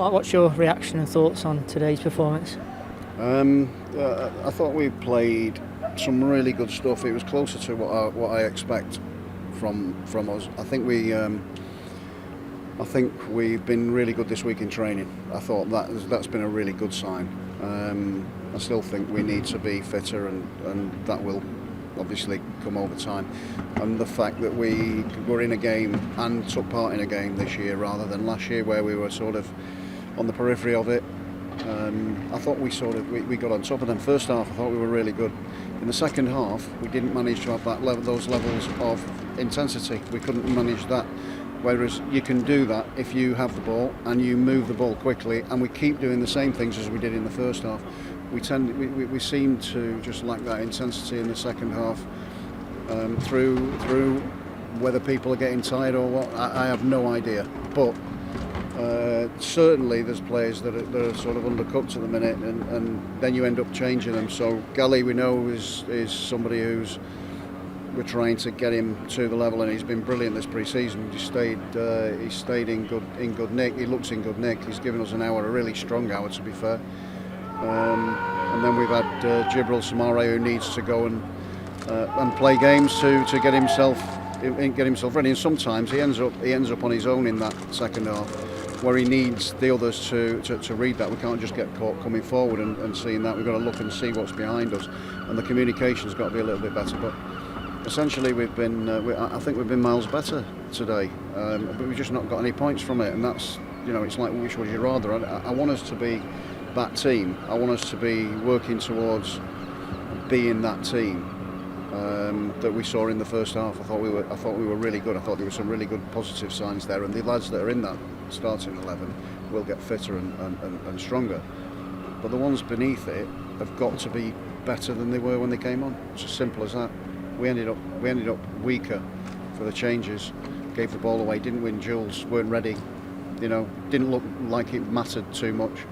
Mark, what's your reaction and thoughts on today's performance? I thought we played some really good stuff. It was closer to what I expect from us. I think we've been really good this week in training. I thought that's been a really good sign. I still think we need to be fitter, and that will obviously come over time. And the fact that we were in a game and took part in a game this year rather than last year where we were sort of on the periphery of it. I thought we got on top of them. First half, I thought we were really good. In the second half, we didn't manage to have those levels of intensity. We couldn't manage that. Whereas you can do that if you have the ball and you move the ball quickly, and we keep doing the same things as we did in the first half. We seem to just lack that intensity in the second half. Through whether people are getting tired or what, I have no idea. But certainly there's players that are sort of undercooked at the minute, and then you end up changing them. So Gally, we know, is somebody who's we're trying to get him to the level, and he's been brilliant this pre-season. He stayed in good nick. He looks in good nick. He's given us an hour, a really strong hour, to be fair. And then we've had Jibril Samare, who needs to go and play games to get himself ready. And sometimes he ends up on his own in that second half, where he needs the others to read that. We can't just get caught coming forward and seeing that. We've got to look and see what's behind us, and the communication's got to be a little bit better. But essentially, I think we've been miles better today, but we've just not got any points from it. And that's, it's like, which would you rather? I want us to be that team. I want us to be working towards being that team that we saw in the first half. I thought we were really good. I thought there were some really good positive signs there, and the lads that are in that starting 11 will get fitter and stronger. But the ones beneath it have got to be better than they were when they came on. It's as simple as that. We ended up weaker for the changes. Gave the ball away. Didn't win duels. Weren't ready. Didn't look like it mattered too much.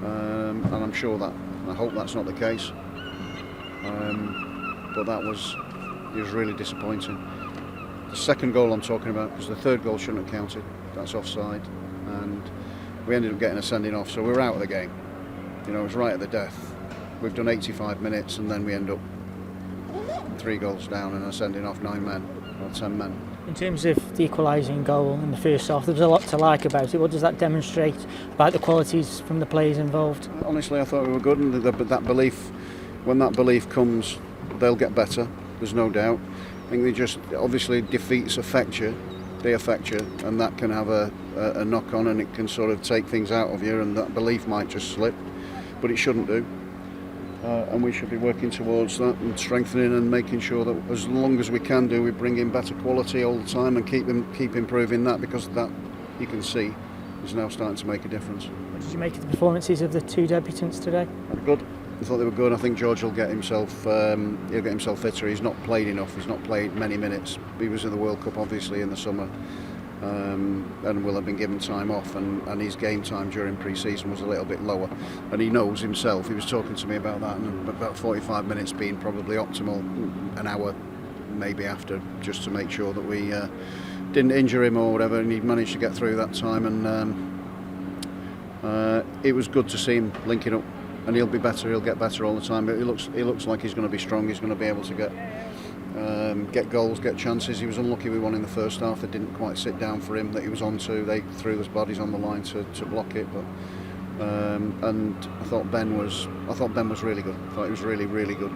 And I'm sure that, I hope that's not the case. But it was really disappointing. The second goal I'm talking about, because the third goal shouldn't have counted. That's offside, and we ended up getting a sending off, so we were out of the game. It was right at the death. We've done 85 minutes, and then we end up 3 goals down and a sending off 9 men or 10 men. In terms of the equalising goal in the first half, there was a lot to like about it. What does that demonstrate about the qualities from the players involved? Honestly, I thought we were good, and that belief, when that belief comes, they'll get better. There's no doubt. I think they just, obviously, defeats affect you. They affect you, and that can have a knock on, and it can sort of take things out of you, and that belief might just slip, but it shouldn't do. And we should be working towards that and strengthening and making sure that as long as we can do, we bring in better quality all the time and keep improving that, because that, you can see, is now starting to make a difference. What did you make of the performances of the 2 debutants today? Good. I thought they were good. I think George will get himself fitter. He's not played enough. He's not played many minutes. He was in the World Cup obviously in the summer, and will have been given time off, and his game time during pre-season was a little bit lower, and he knows himself. He was talking to me about that, and about 45 minutes being probably optimal, an hour maybe after, just to make sure that we didn't injure him or whatever, and he managed to get through that time, and it was good to see him linking up. And he'll be better. He'll get better all the time. But he looks like he's going to be strong. He's going to be able to get goals, get chances. He was unlucky with one in the first half that didn't quite sit down for him, that he was onto. They threw his bodies on the line to block it. But and I thought Ben was really good. I thought he was really, really good.